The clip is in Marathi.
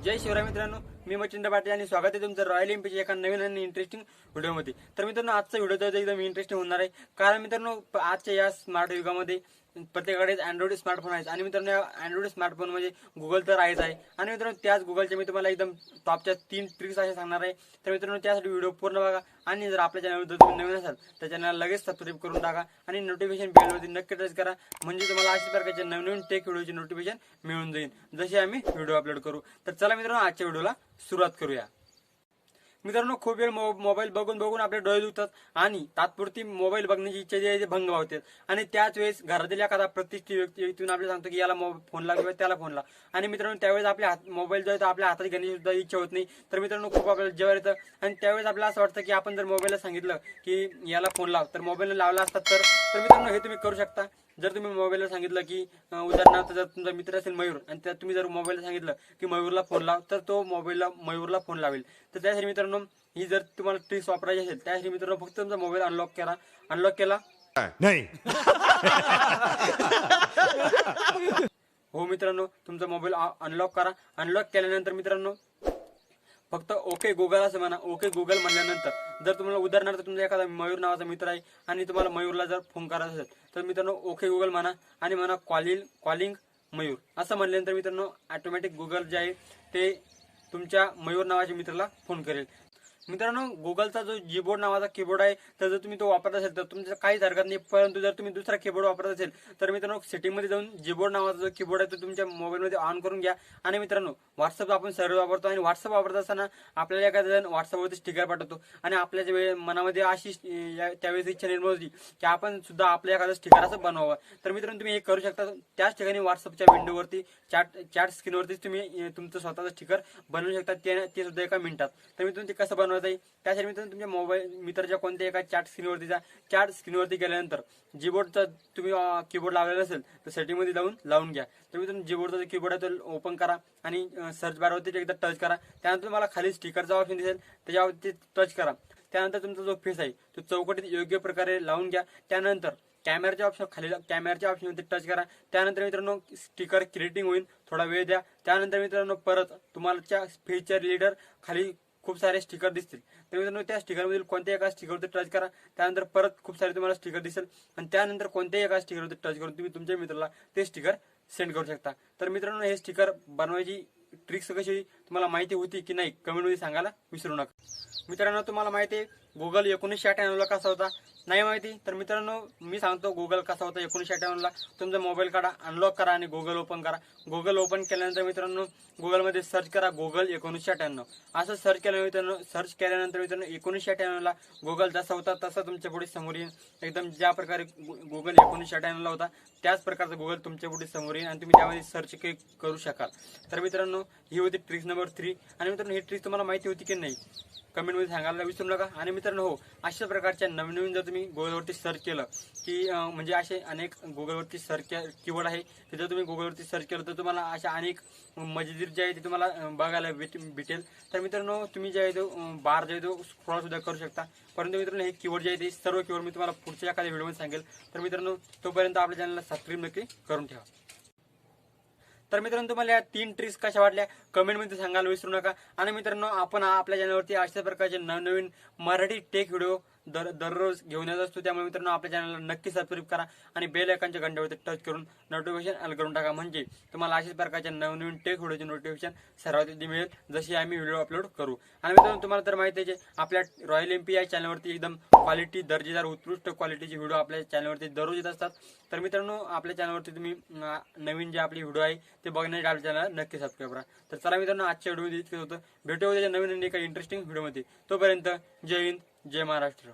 जय शिवराय मित्रांनो, मी मच्छिंद्र पाटील आणि स्वागत आहे तुमचं रॉयल एमपीच्या एका नवीन आणि इंटरेस्टिंग व्हिडिओमध्ये। तर मित्रांनो, आजचा व्हिडिओ एकदम इंटरेस्टिंग होणार आहे, कारण मित्रांनो आजच्या या स्मार्ट युगामध्ये प्रत्येकाकडे अँड्रॉइड स्मार्टफोन आहे आणि मित्रांनो अँड्रॉइड स्मार्टफोन म्हणजे गुगल तर आहेच आहे आणि मित्रांनो त्याच गुगलचे मी तुम्हाला एकदम टॉपच्या 3 ट्रिक्स असे सांगणार आहे। तर मित्रांनो त्यासाठी व्हिडिओ पूर्ण बघा आणि जर आपल्या चॅनलवर जर तुम्ही नवीन असाल तर चॅनलला लगेच सबस्क्राइब करून टाका आणि नोटिफिकेशन बेलवरती नक्की टच करा, म्हणजे तुम्हाला अशा प्रकारचे नवीन टेक व्हिडिओची नोटिफिकेशन मिळून जाईल जसे आम्ही व्हिडिओ अपलोड करू। तर चला मित्रांनो आजच्या व्हिडिओला सुरुवात करूया। मित्रांनो खूप वेळ मोबाईल बघून आपले डोळे दुखतात आणि तात्पुरती मोबाईल बघण्याची इच्छा जी आहे ती भंग होते आणि त्याच वेळेस घरातील एखादा प्रतिष्ठित व्यक्तीने आपल्याला सांगतो की याला फोन लाव किंवा त्याला फोन लाव आणि मित्रांनो त्यावेळेस आपल्या मोबाईल जो आहे तो आपल्या हातात घेण्याची सुद्धा इच्छा होत नाही। तर मित्रांनो खूप आपल्याला जेव्हा येतं आणि त्यावेळेस आपल्याला असं वाटतं की आपण जर मोबाईलला सांगितलं की याला फोन लाव तर मोबाईलला लावला असतात। तर मित्रांनो हे तुम्ही करू शकता। जर तुम्ही मोबाईलला सांगितलं की उदाहरणार्थ जर तुमचा मित्र असेल मयूर आणि त्यात तुम्ही जर मोबाईलला सांगितलं की मयूरला फोन लाव तर तो मयूरला फोन लावेल। तर त्यासाठी मित्रांनो ही जर तुम्हाला ट्रिक्स वापरायची असेल त्यासाठी मित्रांनो फक्त तुमचा मोबाईल अनलॉक केला नाही हो मित्रांनो तुमचा मोबाईल अनलॉक करा। अनलॉक केल्यानंतर मित्रांनो फक्त ओके गुगल असं म्हणा। ओके गुगल म्हणल्यानंतर जर तुम्हाला उदाहरणार्थ तुमचा एखादा मयूर नावाचा मित्र आहे आणि तुम्हाला मयूरला जर फोन करायचा असेल तर मित्रांनो ओके गुगल म्हणा आणि म्हणा कॉलिंग मयूर असं म्हणल्यानंतर मित्रांनो ऑटोमॅटिक गुगल जे आहे ते तुमच्या मयूर नावाच्या मित्राला फोन करेल। मित्रांनो गुगलचा जो कीबोर्ड नावाचा कीबोर्ड आहे तर जर तुम्ही तो वापरत असेल तर तुमचं काहीच हरकत नाही, परंतु जर तुम्ही दुसरा कीबोर्ड वापरत असेल तर मित्रांनो सेटिंग मध्ये जाऊन कीबोर्ड नावाचा जो कीबोर्ड आहे तो तुमच्या मोबाईलमध्ये ऑन करून घ्या। आणि मित्रांनो व्हॉट्सअप आपण सर्व वापरतो आणि व्हॉट्सअप वापरत असताना आपल्याला एखादा जण व्हॉट्सअपवरती स्टिकर पाठवतो आणि आपल्या मनामध्ये अशी त्यावेळेस इच्छा निर्माण होती की आपण सुद्धा आपल्या एखादं स्टिकर असं बनवावं। तर मित्रांनो तुम्ही हे करू शकता। त्याच ठिकाणी व्हॉट्सअपच्या विंडोवरती चॅट स्क्रीनवरती तुम्ही तुमचं स्वतःचं स्टिकर बनवू शकता, ते सुद्धा एका मिनिटात। तर मित्रांनो ते कसं बनवायचं आहे त्यासाठी मित्रांनो तुमच्या मोबाईल मित्राच्या कोणत्या एका चॅट स्क्रीनवरती गेल्यानंतर जीबोर्डचा तुम्ही कीबोर्ड लावलेला असेल तर सेटिंग मध्ये लावून घ्या। तर मित्रांनो जीबोर्डचा जो कीबोर्ड आहे तो ओपन करा आणि सर्च बारवरती एकदा टच करा। त्यानंतर तुम्हाला खाली स्टिकरचा ऑप्शन दिसेल त्याच्यावरती टच करा। त्यानंतर तुमचा जो फेस आहे तो चौकटीत योग्य प्रकारे लावून घ्या। त्यानंतर कॅमेराच्या ऑप्शनवरती टच करा। त्यानंतर मित्रांनो स्टिकर क्रिएटिंग होईल, थोडा वेळ द्या। त्यानंतर मित्रांनो परत तुम्हाला फीचर लीडर खाली खूप सारे स्टिकर दिसतील। तर मित्रांनो त्या स्टिकरमधील कोणत्याही एका स्टिकरवरती टच करा। त्यानंतर परत खूप सारे तुम्हाला स्टिकर दिसेल आणि त्यानंतर कोणत्याही एका स्टिकरवरती टच करून तुम्ही तुमच्या मित्राला ते स्टिकर सेंड करू शकता। तर मित्रांनो हे स्टिकर बनवायची ट्रिक्स कशी तुम्हाला माहिती होती की नाही कमेंटमध्ये सांगायला विसरू नका। मित्रांनो तुम्हाला माहिती आहे गुगल 1998 कसा होता? नाही माहिती तर मित्रांनो मी सांगतो गुगल कसा होता 1998। तुमचा मोबाईल काढा, अनलॉक करा आणि गुगल ओपन करा। गुगल ओपन केल्यानंतर मित्रांनो गुगलमध्ये सर्च करा गुगल 1998 असं सर्च केल्यानंतर मित्रांनो 1998ला गुगल जसा होता तसा तुमच्या पुढे समोर येईल। एकदम ज्या प्रकारे गुगल 1998ला होता त्याच प्रकारचा गुगल तुमच्या पुढे समोर येईल आणि तुम्ही त्यामध्ये सर्च करू शकाल। तर मित्रांनो ही होती ट्रिक नंबर 3 आणि मित्रांनो ही ट्रिक तुम्हाला माहिती होती की नाही कमेंटमध्ये सांगायला विसरू नका। आणि मित्रांनो हो अशा प्रकारच्या नवीन जर तुम्ही गुगलवरती सर्च केलं की म्हणजे असे अनेक गुगलवरती सर्च कीवर्ड आहे की जर तुम्ही गुगलवरती सर्च केलं तर तुम्हाला अशा अनेक मजेदार जे आहे ते तुम्हाला बघायला भेटेल। तर मित्रांनो तुम्ही जे आहे तो बार जे आहे तो स्क्रॉल सुद्धा करू शकता। परंतु मित्रांनो हे कीवर्ड जे आहे ते सर्व कीवर्ड मी तुम्हाला पुढच्या एखाद्या व्हिडिओमध्ये सांगेल। तर मित्रांनो तोपर्यंत आपल्या चॅनलला सबस्क्राईब नक्की करून ठेवा। तर मित्रांनो तुम्हाला या 3 ट्रिक्स कशा वाटल्या कमेंटमध्ये सांगायला विसरू नका। आणि मित्रांनो आपण आपल्या चॅनलवरती अशा प्रकारचे नवनवीन मराठी टेक व्हिडिओ दररोज घेऊन येत असतो। त्यामुळे मित्रांनो आपल्या चॅनलला नक्की सबस्क्राईब करा आणि बेल आयकॉनच्या घंटेवरती टच करून नोटिफिकेशन ऑल करून टाका, म्हणजे तुम्हाला अशाच प्रकारच्या नवनवीन टेक व्हिडिओचे नोटिफिकेशन सर्वात आधी मिळेल जशी आम्ही व्हिडिओ अपलोड करू। आणि मित्रांनो तुम्हाला तर माहिती आहे आपल्या रॉयल एमपी या चॅनलवरती एकदम क्वालिटी दर्जेदार उत्कृष्ट क्वालिटीचे व्हिडिओ आपल्या चॅनलवरती दररोज येत असतात। तर मित्रांनो आपल्या चॅनलवरती तुम्ही नवीन जे आपली व्हिडिओ आहे ते बघण्यासाठी आपल्या चॅनलला नक्की सबस्क्राईब करा। तर चला मित्रांनो आजच्या व्हिडिओमध्ये इतकंच होतं, भेटूया त्याच्या नवीन आणि एका इंटरेस्टिंग व्हिडिओमध्ये। तोपर्यंत जय हिंद जय महाराष्ट्र।